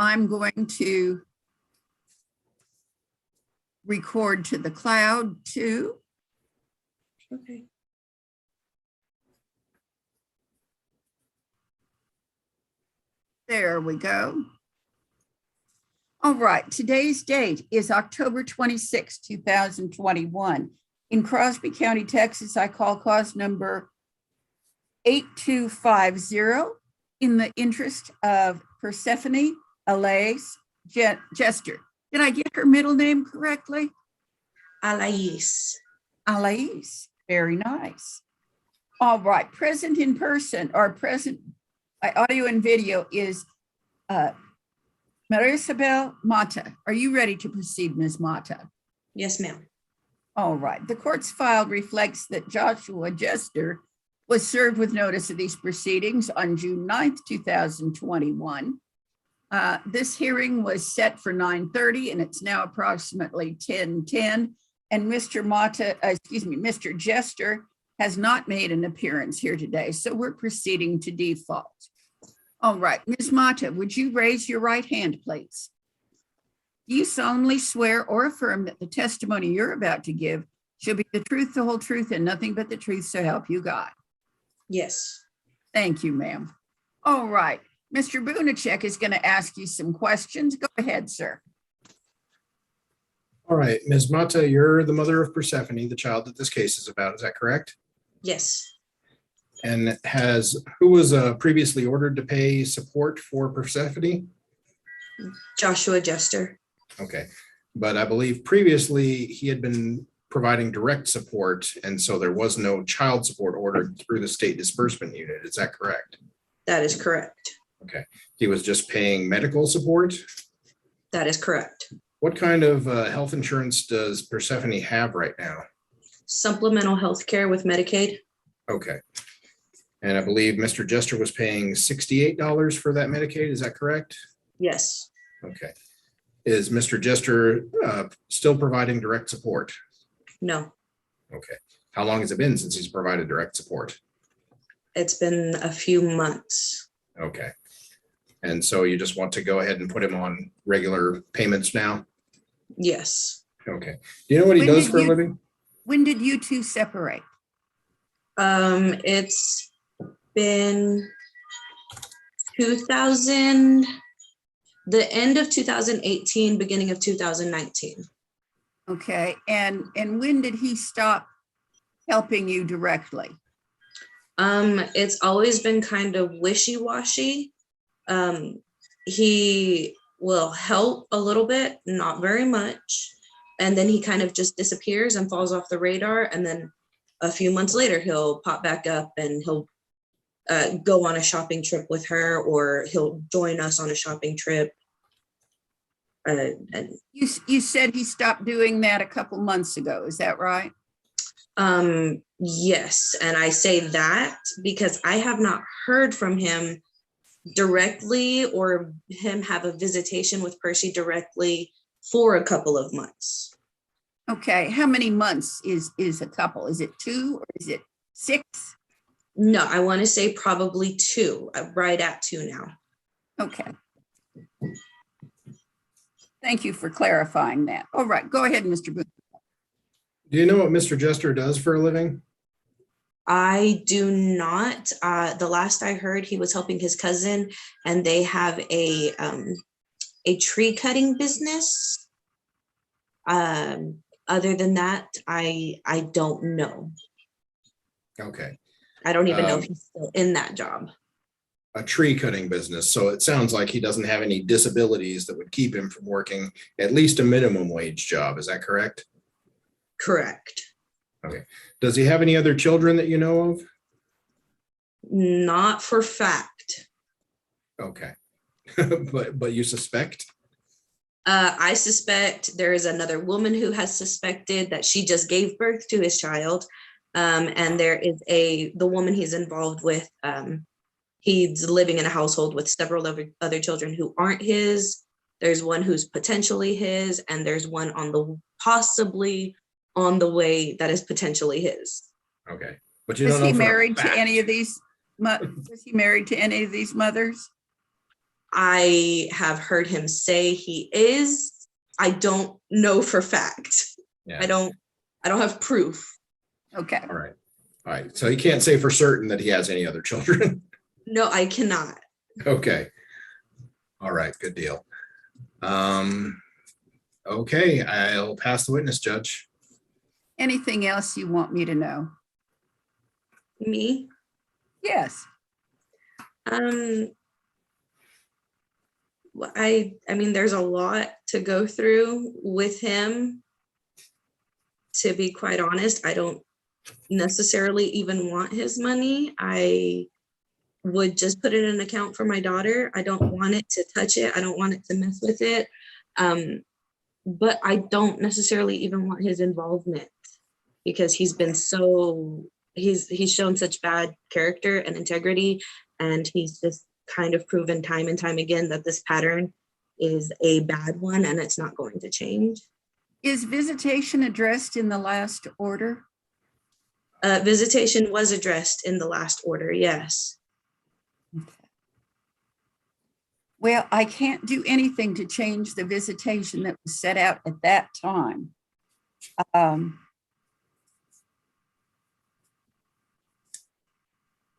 I'm going to record to the cloud too. Okay. There we go. All right, today's date is October 26, 2021. In Crosby County, Texas, I call cause number 8250 in the interest of Persephone Alaise Jester. Did I get her middle name correctly? Alaise. Alaise, very nice. All right, present in person or present by audio and video is Marisabel Mata. Are you ready to proceed, Ms. Mata? Yes, ma'am. All right. The court's file reflects that Joshua Jester was served with notice of these proceedings on June 9th, 2021. This hearing was set for 9:30 and it's now approximately 10:10. And Mr. Jester has not made an appearance here today. So we're proceeding to default. All right, Ms. Mata, would you raise your right hand, please? Do you solemnly swear or affirm that the testimony you're about to give shall be the truth, the whole truth, and nothing but the truth, so help you God? Yes. Thank you, ma'am. All right, Mr. Bunacek is going to ask you some questions. Go ahead, sir. All right, Ms. Mata, you're the mother of Persephone, the child that this case is about. Is that correct? Yes. And who was previously ordered to pay support for Persephone? Joshua Jester. Okay, but I believe previously he had been providing direct support, and so there was no child support ordered through the state disbursement unit. Is that correct? That is correct. Okay, he was just paying medical support? That is correct. What kind of health insurance does Persephone have right now? Supplemental health care with Medicaid. Okay. And I believe Mr. Jester was paying $68 for that Medicaid. Is that correct? Yes. Okay. Is Mr. Jester still providing direct support? No. Okay. How long has it been since he's provided direct support? It's been a few months. Okay. And so you just want to go ahead and put him on regular payments now? Yes. Okay. Do you know what he does for a living? When did you two separate? It's been 2000, the end of 2018, beginning of 2019. Okay, and when did he stop helping you directly? It's always been kind of wishy-washy. He will help a little bit, not very much, and then he kind of just disappears and falls off the radar, and then a few months later he'll pop back up and he'll go on a shopping trip with her, or he'll join us on a shopping trip. And You said he stopped doing that a couple months ago. Is that right? yes, and I say that because I have not heard from him directly or him have a visitation with Percy directly for a couple of months. Okay, how many months is a couple? Is it 2 or is it 6? No, I want to say probably 2, right at 2 now. Okay. Thank you for clarifying that. All right, go ahead, Mr. Booth. Do you know what Mr. Jester does for a living? I do not. The last I heard, he was helping his cousin, and they have a tree cutting business. Other than that, I don't know. Okay. I don't even know if he's still in that job. A tree cutting business. So it sounds like he doesn't have any disabilities that would keep him from working at least a minimum wage job. Is that correct? Correct. Okay. Does he have any other children that you know of? Not for fact. Okay. but you suspect? I suspect there is another woman who has suspected that she just gave birth to his child. And there is the woman he's involved with. He's living in a household with several other children who aren't his. There's one who's potentially his, and there's one possibly on the way that is potentially his. Okay. But you Was don't know he for a married to fact. any of these? Was he married to any of these mothers? I have heard him say he is. I don't know for fact. Yeah. I don't have proof. Okay. All right. All right. So he can't say for certain that he has any other children. No, I cannot. Okay. All right. Good deal. Okay. I'll pass the witness, Judge. Anything else you want me to know? Me? Yes. Well, I mean, there's a lot to go through with him. To be quite honest, I don't necessarily even want his money. I would just put it in an account for my daughter. I don't want it to touch it. I don't want it to mess with it. But I don't necessarily even want his involvement, because he's been so, he's shown such bad character and integrity, and he's just kind of proven time and time again that this pattern is a bad one and it's not going to change. Is visitation addressed in the last order? Visitation was addressed in the last order, yes. Well, I can't do anything to change the visitation that was set out at that time.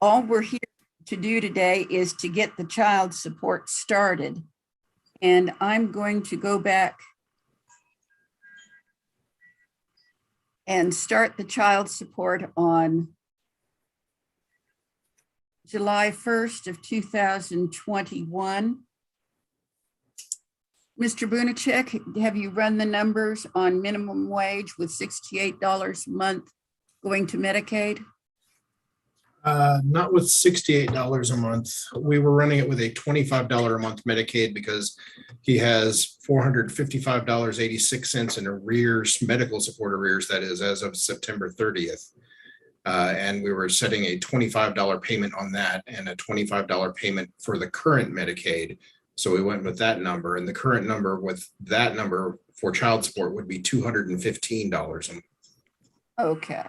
All we're here to do today is to get the child support started. And I'm going to go back and start the child support on July 1st of 2021. Mr. Bunacek, have you run the numbers on minimum wage with $68 a month going to Medicaid? Not with $68 a month. We were running it with a $25 a month Medicaid because he has $455.86 in arrears, medical support arrears, that is, as of September 30th. And we were setting a $25 payment on that and a $25 payment for the current Medicaid. So we went with that number, and the current number with that number for child support would be $215 a month. Okay.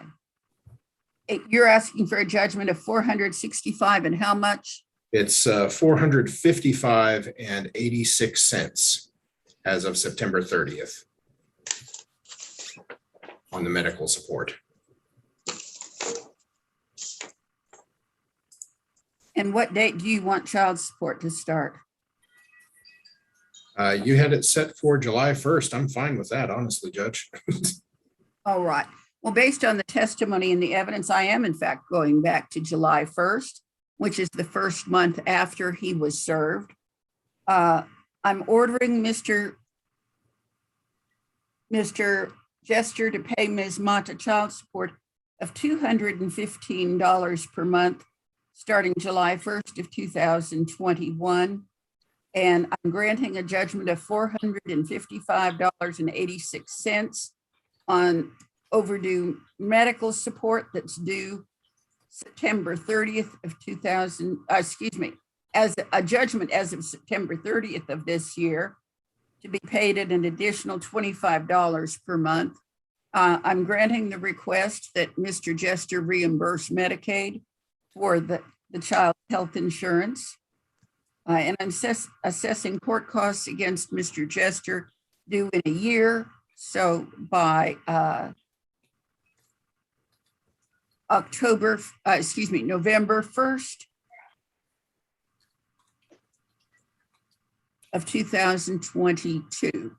You're asking for a judgment of $465 and how much? It's $455.86 as of September 30th on the medical support. And what date do you want child support to start? You had it set for July 1st. I'm fine with that, honestly, Judge. All right. Well, based on the testimony and the evidence, I am in fact going back to July 1st, which is the first month after he was served. I'm ordering Mr. Jester to pay Ms. Mata child support of $215 per month starting July 1st of 2021. And I'm granting a judgment of $455.86 on overdue medical support that's due September 30th of as a judgment as of September 30th of this year, to be paid at an additional $25 per month. I'm granting the request that Mr. Jester reimburse Medicaid for the child health insurance. And I'm assessing court costs against Mr. Jester due in a year. So by November 1st of 2022.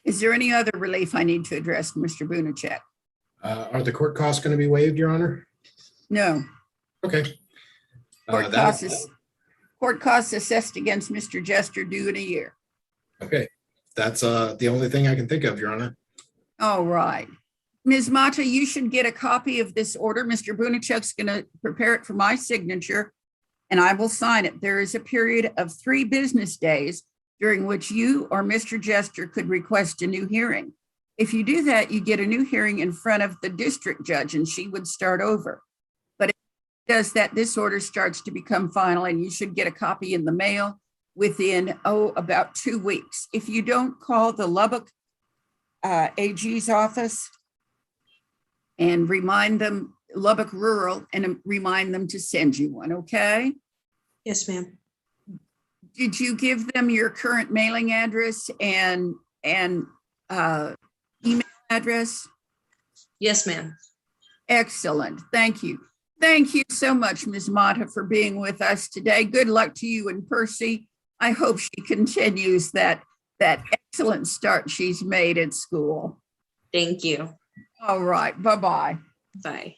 Is there any other relief I need to address, Mr. Bunacek? Are the court costs going to be waived, Your Honor? No. Okay. Court costs assessed against Mr. Jester due in a year. Okay. That's the only thing I can think of, Your Honor. All right. Ms. Mata, you should get a copy of this order. Mr. Bunacek's going to prepare it for my signature, and I will sign it. There is a period of 3 business days during which you or Mr. Jester could request a new hearing. If you do that, you get a new hearing in front of the district judge, and she would start over. But if it does that, this order starts to become final, and you should get a copy in the mail within, about 2 weeks. If you don't, call the Lubbock AG's office and remind them, Lubbock Rural, and remind them to send you one, okay? Yes, ma'am. Did you give them your current mailing address and email address? Yes, ma'am. Excellent. Thank you. Thank you so much, Ms. Mata, for being with us today. Good luck to you and Percy. I hope she continues that excellent start she's made at school. Thank you. All right. Bye-bye. Bye.